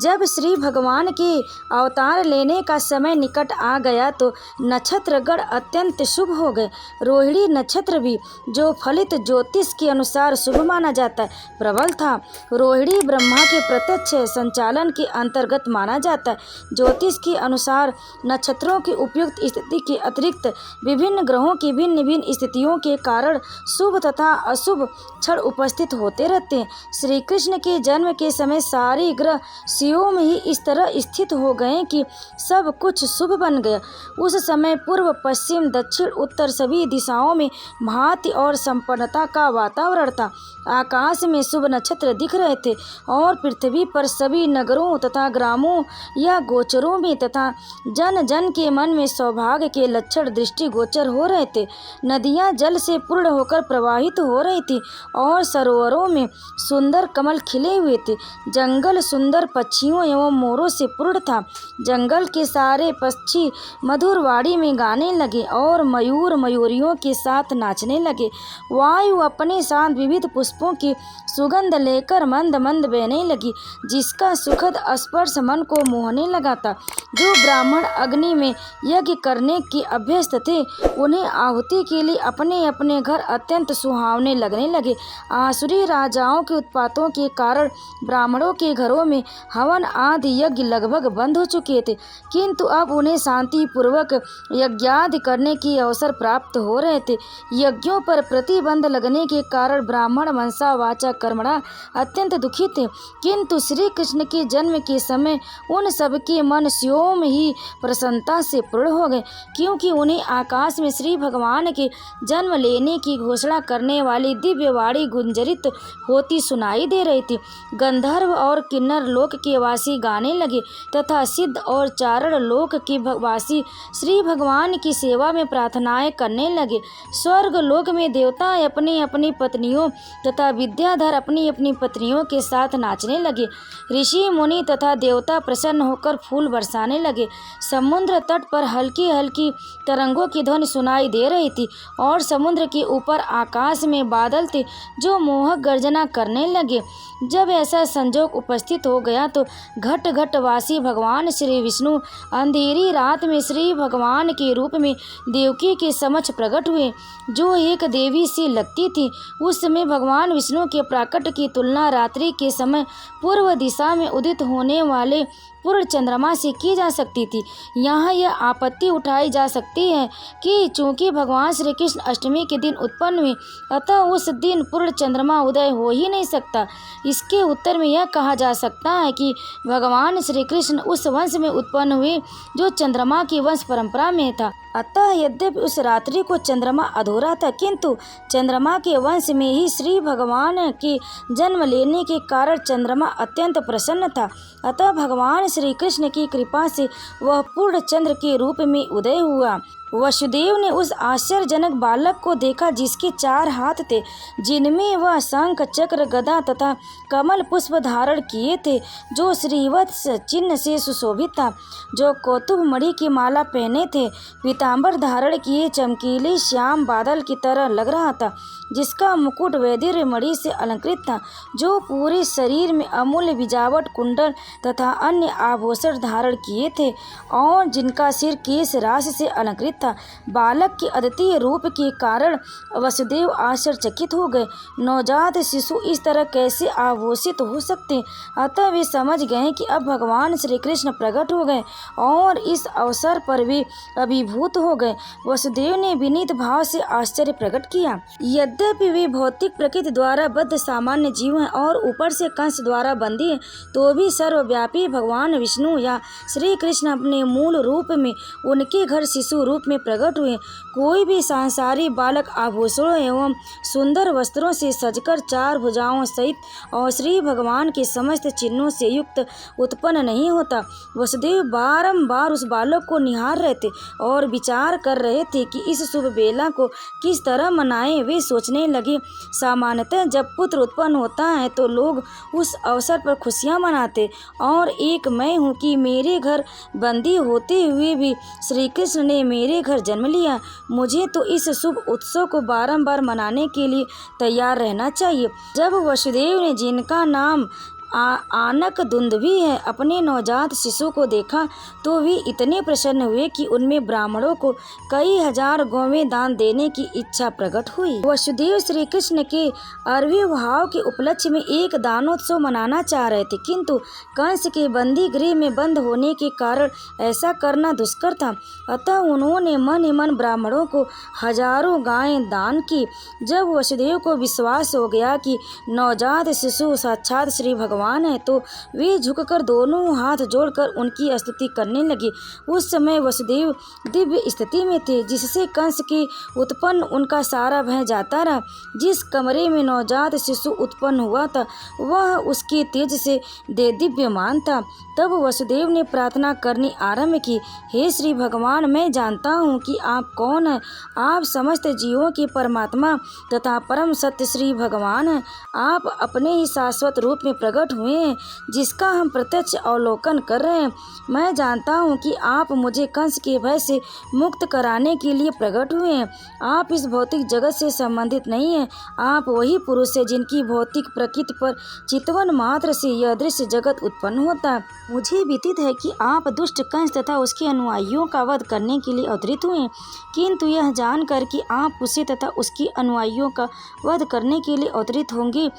जब श्री भगवान के अवतार लेने का समय निकट आ गया तो नक्षत्रगण अत्यंत शुभ हो गए। रोहिणी नक्षत्र भी, जो फलित ज्योतिष के अनुसार शुभ माना जाता है, प्रबल था। रोहिणी ब्रह्मा के प्रत्यक्ष संचालन के अंतर्गत माना जाता है। ज्योतिष के अनुसार नक्षत्रों की उपयुक्त स्थिति के अतिरिक्त विभिन्न ग्रहों की भिन्न भिन्न स्थितियों के कारण शुभ तथा अशुभ क्षण उपस्थित होते रहते हैं। श्री कृष्ण के जन्म के समय सारे ग्रह शिव में ही इस तरह स्थित हो गए कि सब कुछ शुभ बन गया। उस समय पूर्व पश्चिम दक्षिण उत्तर सभी दिशाओं में भांति और संपन्नता का वातावरण था। आकाश में शुभ नक्षत्र दिख रहे थे और पृथ्वी पर सभी नगरों तथा ग्रामों या गोचरों में तथा जन जन के मन में सौभाग्य के लक्षण दृष्टिगोचर हो रहे थे। नदियां जल से पूर्ण होकर प्रवाहित हो रही थी और सरोवरों में सुंदर कमल खिले हुए थे। जंगल सुंदर पक्षियों एवं मोरों से पूर्ण था। जंगल के सारे पक्षी मधुर वाणी में गाने लगे और मयूर मयूरियों के साथ नाचने लगे। वायु अपने साथ विविध पुष्पों की सुगंध लेकर मंद मंद बहने लगी, जिसका सुखद स्पर्श मन को मोहने लगा था। जो ब्राह्मण अग्नि में यज्ञ करने के अभ्यस्त थे, उन्हें आहुति के लिए अपने अपने घर अत्यंत सुहावने लगने लगे। आसुरी राजाओं के उत्पातों के कारण ब्राह्मणों के घरों में हवन आदि यज्ञ लगभग बंद हो चुके थे, किंतु अब उन्हें शांतिपूर्वक यज्ञादि करने के अवसर प्राप्त हो रहे थे। यज्ञों पर प्रतिबंध लगने के कारण ब्राह्मण मनसा वाचा कर्मणा अत्यंत दुखी थे, किंतु श्री कृष्ण के जन्म के समय उन सबके मन स्वयं ही प्रसन्नता से पूर्ण हो गए, क्योंकि उन्हें आकाश में श्री भगवान के जन्म लेने की घोषणा करने वाली दिव्य वाणी गुंजरित होती सुनाई दे रही थी। गंधर्व और किन्नर लोक के वासी गाने लगे तथा सिद्ध और चारण लोक के वासी श्री भगवान की सेवा में प्रार्थनाएं करने लगे। स्वर्ग लोक में देवता अपनी अपनी पत्नियों तथा विद्याधर अपनी अपनी पत्नियों के साथ नाचने लगे। ऋषि मुनि तथा देवता प्रसन्न होकर फूल बरसाने लगे। समुद्र तट पर हल्की हल्की तरंगों की ध्वनि सुनाई दे रही थी और समुद्र के ऊपर आकाश में बादल थे जो मोहक गर्जना करने लगे। जब ऐसा संजोग उपस्थित हो गया तो घट घट वासी भगवान श्री विष्णु अंधेरी रात में श्री भगवान के रूप में देवकी के समक्ष प्रकट हुए, जो एक देवी सी लगती थी। उस समय भगवान विष्णु के प्राकट्य की तुलना रात्रि के समय पूर्व दिशा में उदित होने वाले पूर्ण चंद्रमा से की जा सकती थी। यहाँ यह आपत्ति उठाई जा सकती है कि चूंकि भगवान श्री कृष्ण अष्टमी के दिन उत्पन्न हुए, अतः उस दिन पूर्ण चंद्रमा उदय हो ही नहीं सकता। इसके उत्तर में यह कहा जा सकता है कि भगवान श्री कृष्ण उस वंश में उत्पन्न हुए जो चंद्रमा की वंश परंपरा में था। अतः यद्यपि उस रात्रि को चंद्रमा अधूरा था, किंतु चंद्रमा के वंश में ही श्री भगवान के जन्म लेने के कारण चंद्रमा अत्यंत प्रसन्न था। अतः भगवान श्री कृष्ण की कृपा से वह पूर्ण चंद्र के रूप में उदय हुआ। वसुदेव ने उस आश्चर्यजनक बालक को देखा जिसके 4 हाथ थे, जिनमें वह शंख चक्र गदा तथा कमल पुष्प धारण किए थे, जो श्रीवत्स चिन्ह से सुशोभित था, जो कौतुभ मणि की माला पहने थे, पीताम्बर धारण किए चमकीले श्याम बादल की तरह लग रहा था, जिसका मुकुट वैदिर्य मणि से अलंकृत था, जो पूरे शरीर में अमूल्य बिजावट कुंडल तथा अन्य आभूषण धारण किए थे और जिनका सिर केश राशि से अलंकृत था। बालक के अद्वितीय रूप के कारण वसुदेव आश्चर्यचकित हो गए। नवजात शिशु इस तरह कैसे आभूषित हो सकते? अतः वे समझ गए कि अब भगवान श्री कृष्ण प्रकट हो गए और इस अवसर पर वे अभिभूत हो गए। वसुदेव ने विनीत भाव से आश्चर्य प्रकट किया। यद्यपि वे भौतिक प्रकृति द्वारा बद्ध सामान्य जीव हैं और ऊपर से कंस द्वारा बंदी हैं, तो भी सर्वव्यापी भगवान विष्णु या श्री कृष्ण अपने मूल रूप में उनके घर शिशु रूप में प्रकट हुए। कोई भी सांसारिक बालक आभूषणों एवं सुंदर वस्त्रों से सजकर 4 भुजाओं सहित और श्री भगवान के समस्त चिन्हों से युक्त उत्पन्न नहीं होता। वसुदेव बारंबार उस बालक को निहार रहे थे और विचार कर रहे थे कि इस शुभ बेला को किस तरह मनाएं। वे सोचने लगे, सामान्यतः जब पुत्र उत्पन्न होता है तो लोग उस अवसर पर खुशियां मनाते, और एक मैं हूँ कि मेरे घर बंदी होते हुए भी श्री कृष्ण ने मेरे घर जन्म लिया। मुझे तो इस शुभ उत्सव को बारंबार मनाने के लिए तैयार रहना चाहिए। जब वसुदेव ने, जिनका नाम आनक दुंदुभी है अपने नवजात शिशु को देखा तो वे इतने प्रसन्न हुए कि उनमें ब्राह्मणों को कई हजार गौवें दान देने की इच्छा प्रकट हुई। वसुदेव श्री कृष्ण के आविर्भाव के उपलक्ष्य में एक दानोत्सव मनाना चाह रहे थे, किंतु कंस के बंदी गृह में बंद होने के कारण ऐसा करना दुष्कर था। अतः उन्होंने मन ही मन ब्राह्मणों को हजारों गायें दान की। जब वसुदेव को विश्वास हो गया कि नवजात शिशु साक्षात श्री भगवान है तो वे झुककर दोनों हाथ जोड़कर उनकी स्तुति करने लगे। उस समय वसुदेव दिव्य स्थिति में थे, जिससे कंस के उत्पन्न उनका सारा भय जाता रहा। जिस कमरे में नवजात शिशु उत्पन्न हुआ था वह उसके तेज से देदीप्यमान था। तब वसुदेव ने प्रार्थना करनी आरंभ की, हे श्री भगवान, मैं जानता हूँ कि आप कौन हैं। आप समस्त जीवों के परमात्मा तथा परम सत्य श्री भगवान हैं। आप अपने ही शाश्वत रूप में प्रकट हुए हैं, जिसका हम प्रत्यक्ष अवलोकन कर रहे हैं। मैं जानता हूँ कि आप मुझे कंस के भय से मुक्त कराने के लिए प्रकट हुए हैं। आप इस भौतिक जगत से संबंधित नहीं हैं। आप वही पुरुष हैं जिनकी भौतिक प्रकृति पर चितवन मात्र से यह दृश्य जगत उत्पन्न होता है। मुझे विदित है कि आप दुष्ट कंस तथा उसके अनुयायियों का वध करने के लिए अवतरित हुए हैं, किंतु यह जानकर कि आप उसे तथा उसके अनुयायियों का वध करने के लिए अवतरित होंगे,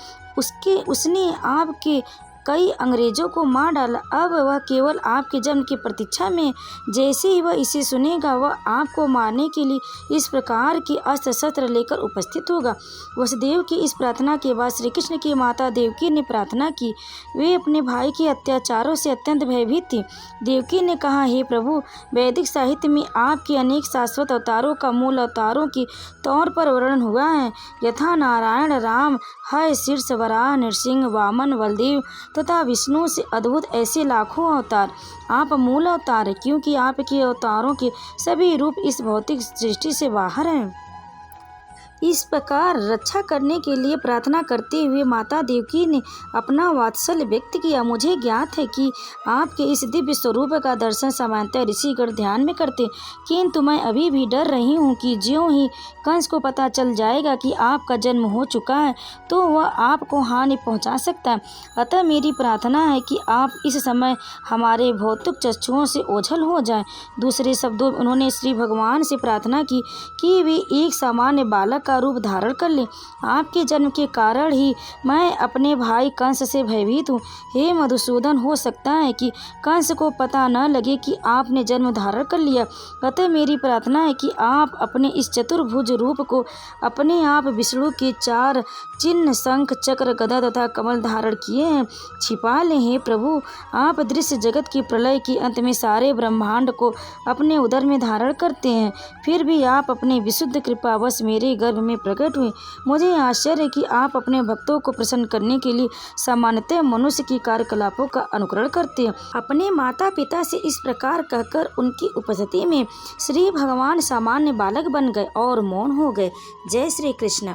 उसने आपके कई अंग्रेजों को मार डाला। अब वह केवल आपके जन्म की प्रतीक्षा में। जैसे ही वह इसे सुनेगा वह आपको मारने के लिए इस प्रकार के अस्त्र शस्त्र लेकर उपस्थित होगा। वसुदेव की इस प्रार्थना के बाद श्री कृष्ण की माता देवकी ने प्रार्थना की। वे अपने भाई के अत्याचारों से अत्यंत भयभीत थी। देवकी ने कहा, हे प्रभु, वैदिक साहित्य में आपके अनेक शाश्वत अवतारों का मूल अवतारों के तौर पर वर्णन हुआ है, यथा नारायण, राम, हय, शीर्ष, वराह, नृसिंह, वामन, बलदेव तथा विष्णु से अद्भुत ऐसे लाखों अवतार। आप मूल अवतार हैं, क्योंकि आपके अवतारों के सभी रूप इस भौतिक सृष्टि से बाहर हैं। इस प्रकार रक्षा करने के लिए प्रार्थना करते हुए माता देवकी ने अपना वात्सल्य व्यक्त किया। मुझे ज्ञात है कि आपके इस दिव्य स्वरूप का दर्शन सामान्यतः ऋषिगण ध्यान में करते, किंतु मैं अभी भी डर रही हूँ कि ज्यों ही कंस को पता चल जाएगा कि आपका जन्म हो चुका है तो वह आपको हानि पहुँचा सकता है। अतः मेरी प्रार्थना है कि आप इस समय हमारे भौतिक चक्षुओं से ओझल हो जाएं। दूसरे शब्दों में उन्होंने श्री भगवान से प्रार्थना की कि वे एक सामान्य बालक का रूप धारण कर ले। आपके जन्म के कारण ही मैं अपने भाई कंस से भयभीत हूँ। हे मधुसूदन, हो सकता है कि कंस को पता न लगे कि आपने जन्म धारण कर लिया। अतः मेरी प्रार्थना है कि आप अपने इस चतुर्भुज रूप को अपने आप विष्णु के 4 चिन्ह शंख, चक्र, गदा तथा कमल धारण किए हैं छिपा लें। हे प्रभु, आप दृश्य जगत की प्रलय के अंत में सारे ब्रह्मांड को अपने उदर में धारण करते हैं, फिर भी आप अपने विशुद्ध कृपावश मेरे गर्भ में प्रकट हुए। मुझे आश्चर्य है कि आप अपने भक्तों को प्रसन्न करने के लिए सामान्यतः मनुष्य की कार्यकलापों का अनुकरण करते हैं। अपने माता पिता से इस प्रकार कहकर उनकी उपस्थिति में श्री भगवान सामान्य बालक बन गए और मौन हो गए। जय श्री कृष्ण।